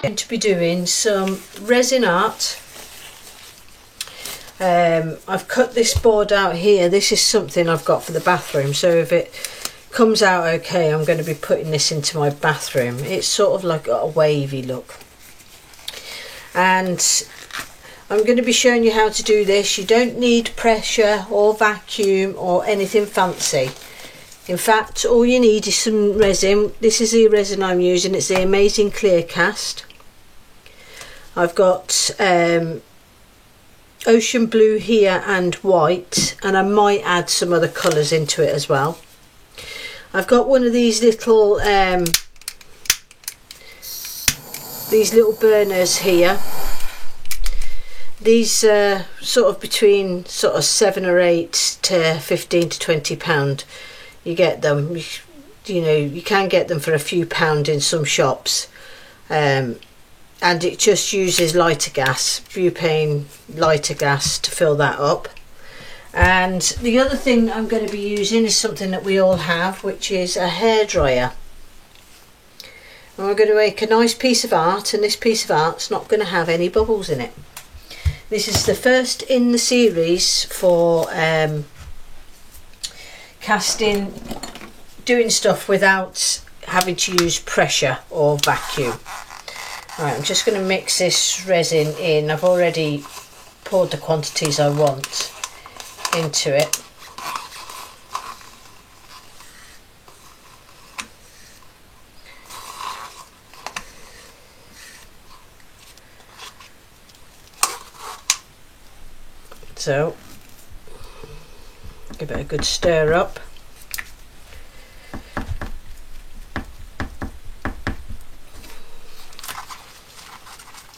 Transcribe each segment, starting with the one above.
going to be doing some resin art. I've cut this board out here. This is something I've got for the bathroom, so if it comes out okay, I'm going to be putting this into my bathroom. It's sort of like a wavy look, and I'm going to be showing you how to do this. You don't need pressure or vacuum or anything fancy. In fact, all you need is some resin. This is the resin I'm using. It's the Amazing Clear Cast. I've got ocean blue here and white, and I might add some other colours into it as well. I've got one of these little burners here. These are sort of between sort of 7 or 8 to 15 to 20 £. You get them, you know, you can get them for a few £. In some shops, and it just uses lighter gas, butane lighter gas, to fill that up. And the other thing I'm going to be using is something that we all have, which is a hairdryer. And we're going to make a nice piece of art, and this piece of art's not going to have any bubbles in it. This is the first in the series for casting, doing stuff without having to use pressure or vacuum. Right, I'm just going to mix this resin in. I've already poured the quantities I want into it. So give it a good stir up.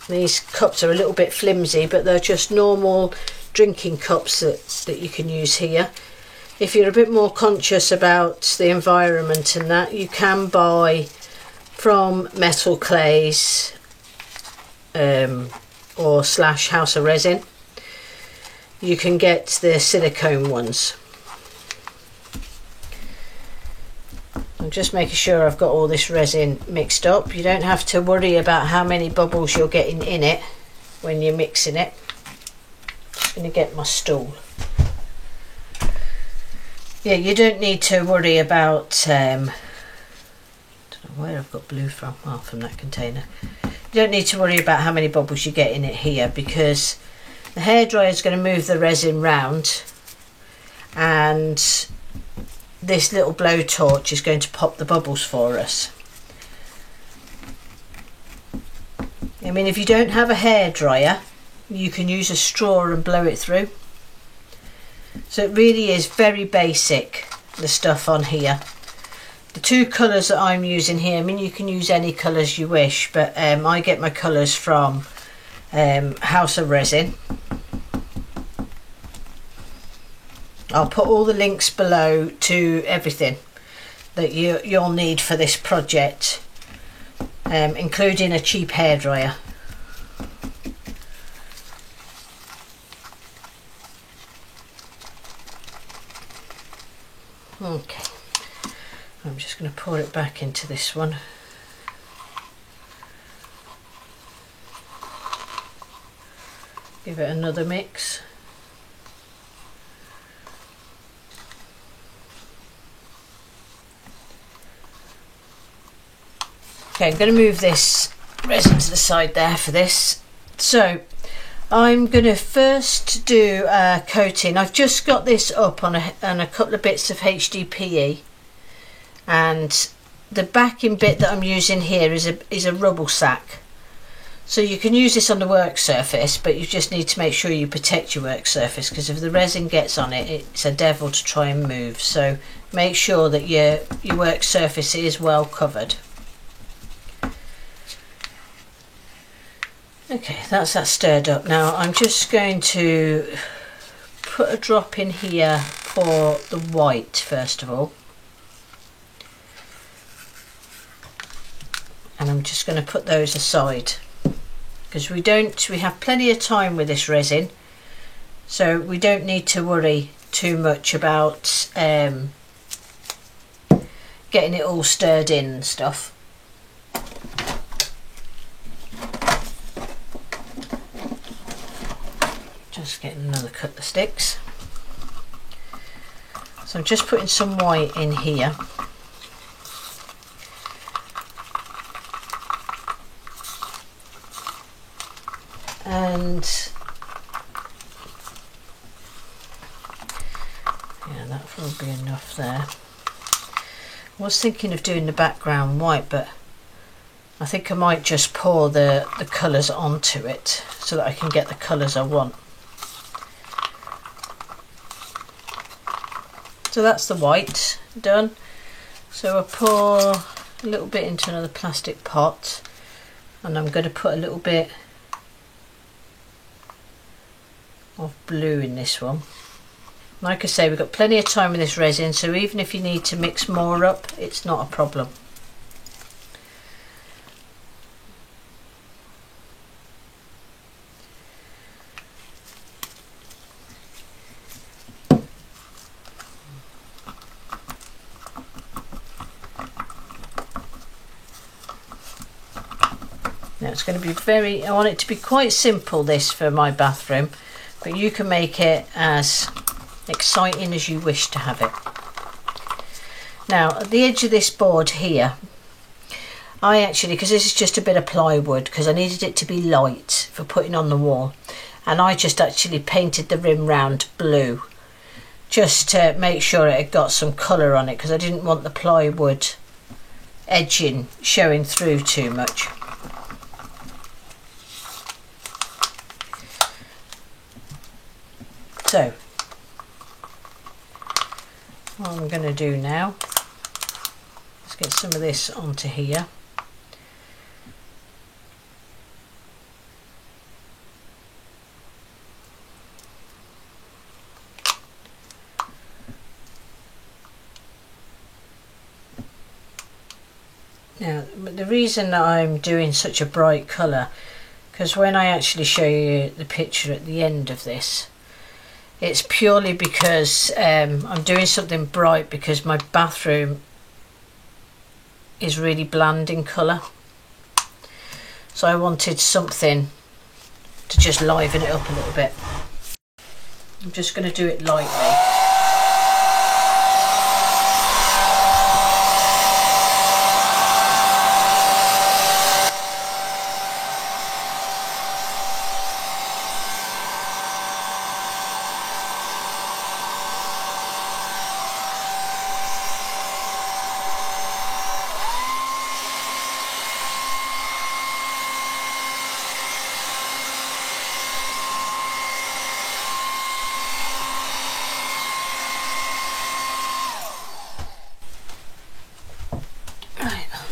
These cups are a little bit flimsy, but they're just normal drinking cups that you can use here. If you're a bit more conscious about the environment and that, you can buy from Metal Clays or / House of Resin. You can get the silicone ones. I'm just making sure I've got all this resin mixed up. You don't have to worry about how many bubbles you're getting in it when you're mixing it. Just going to get my stool. Yeah, you don't need to worry about I don't know where I've got blue from. Oh, from that container. You don't need to worry about how many bubbles you get in it here, because the hairdryer is going to move the resin round, and this little blowtorch is going to pop the bubbles for us. I mean, if you don't have a hairdryer, you can use a straw and blow it through. So it really is very basic, the stuff on here. The two colours that I'm using here, I mean, you can use any colours you wish, but I get my colours from House of Resin. I'll put all the links below to everything that you'll need for this project, including a cheap hairdryer. Okay, I'm just going to pour it back into this one. Give it another mix. Okay, I'm going to move this resin to the side there for this. So I'm going to first do a coating. I've just got this up on a couple of bits of HDPE, and the backing bit that I'm using here is a rubble sack. So you can use this on the work surface, but you just need to make sure you protect your work surface, because if the resin gets on it, it's a devil to try and move. So make sure that your work surface is well covered. Okay, that's that stirred up. Now I'm just going to put a drop in here for the white first of all, and I'm just going to put those aside, because we have plenty of time with this resin, so we don't need to worry too much about getting it all stirred in and stuff. just getting another couple of sticks. So I'm just putting some white in here. And yeah, that will be enough there. I was thinking of doing the background white, but I think I might just pour the colours onto it so that I can get the colours I want. So that's the white done. So I pour a little bit into another plastic pot, and I'm going to put a little bit of blue in this one. Like I say, we've got plenty of time with this resin, so even if you need to mix more up, it's not a problem. Now it's going to be I want it to be quite simple, this, for my bathroom, but you can make it as exciting as you wish to have it. Now at the edge of this board here, I actually, because this is just a bit of plywood, because I needed it to be light for putting on the wall, and I just actually painted the rim round blue just to make sure it had got some colour on it, because I didn't want the plywood edging showing through too much. So what I'm going to do now, let's get some of this onto here. Now the reason that I'm doing such a bright colour, because when I actually show you the picture at the end of this, it's purely because I'm doing something bright because my bathroom is really bland in colour. So I wanted something to just liven it up a little bit. I'm just going to do it lightly.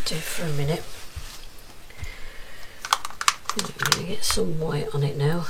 Do for a minute. I'm going to get some white on it now.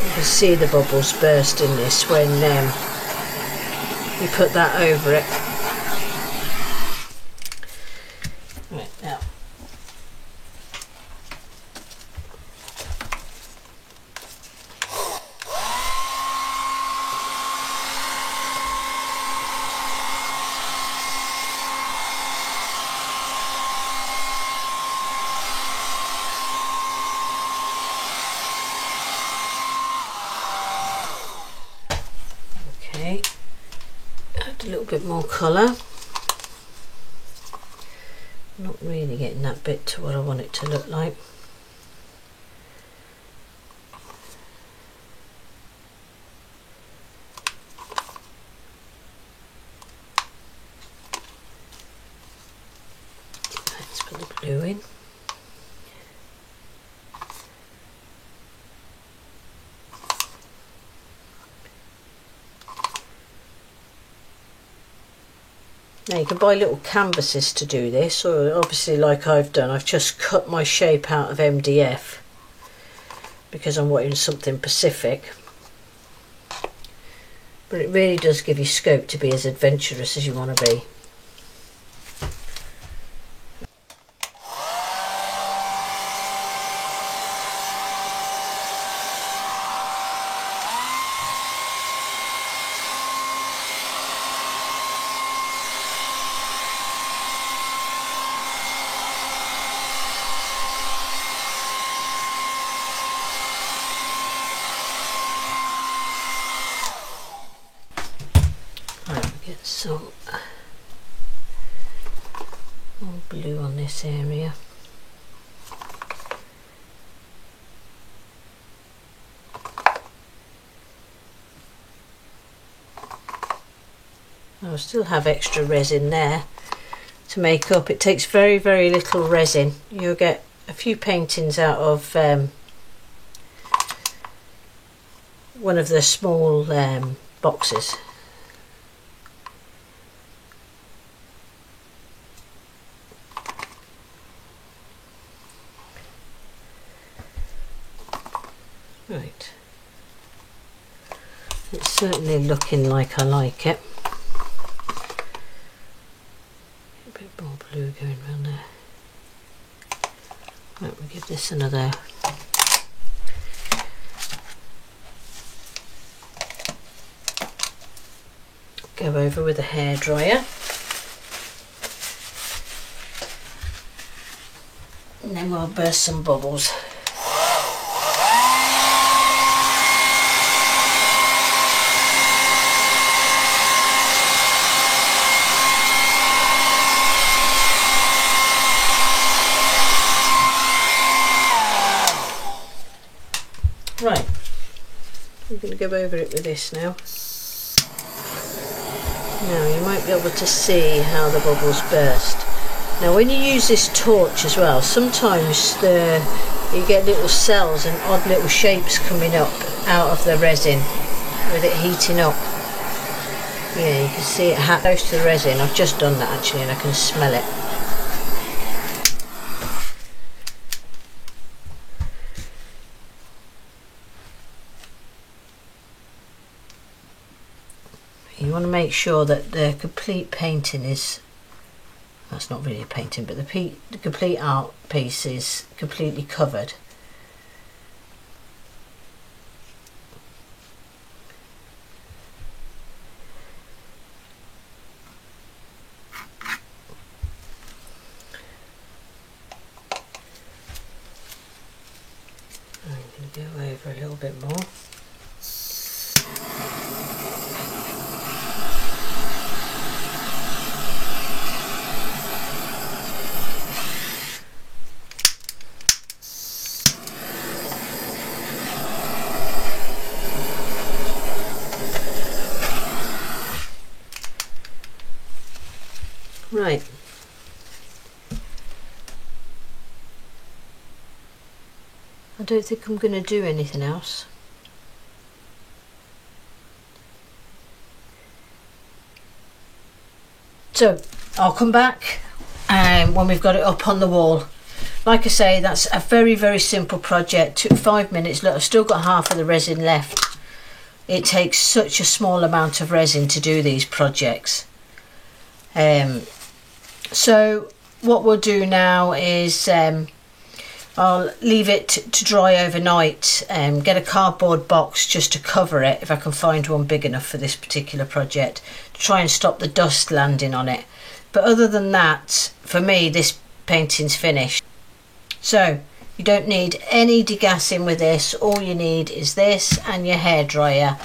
You can see the bubbles burst in this when you put that over it. Right, now add a little bit more colour. Not really getting that bit to what I want it to look like. Let's put the blue in. Now you can buy little canvases to do this, or obviously like I've done, I've just cut my shape out of MDF because I'm wanting something Pacific. But it really does give you scope to be as adventurous as you want to be. Get some more blue on this area. I'll still have extra resin there to make up. It takes very, very little resin. You'll get a few paintings out of one of the small boxes. Right, it's certainly looking like I like it. A bit more blue going around there. Right, we'll give this another go over with a hairdryer, and then we'll burst some bubbles. Right, I'm going to go over it with this now. Now you might be able to see how the bubbles burst. Now when you use this torch as well, sometimes you get little cells and odd little shapes coming up out of the resin with it heating up. Yeah, you can see it close to the resin. I've just done that actually and I can smell it. You want to make sure that the complete painting is, that's not really a painting, but the complete art piece is completely covered. I'm going to go over a little bit more. Right, I don't think I'm going to do anything else. So I'll come back when we've got it up on the wall. Like I say, that's a very, very simple project. Took 5 minutes. Look, I've still got half of the resin left. It takes such a small amount of resin to do these projects. So what we'll do now is I'll leave it to dry overnight, get a cardboard box just to cover it if I can find one big enough for this particular project, to try and stop the dust landing on it. But other than that, for me, this painting's finished. So you don't need any degassing with this. All you need is this and your hairdryer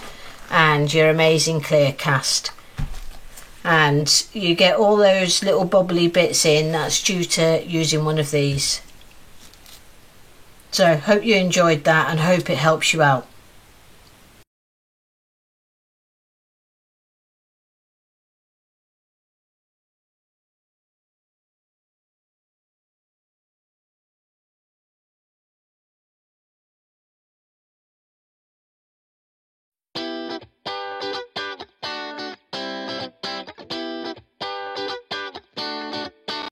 and your amazing clear cast. And you get all those little bubbly bits in. That's due to using one of these. So hope you enjoyed that and hope it helps you out.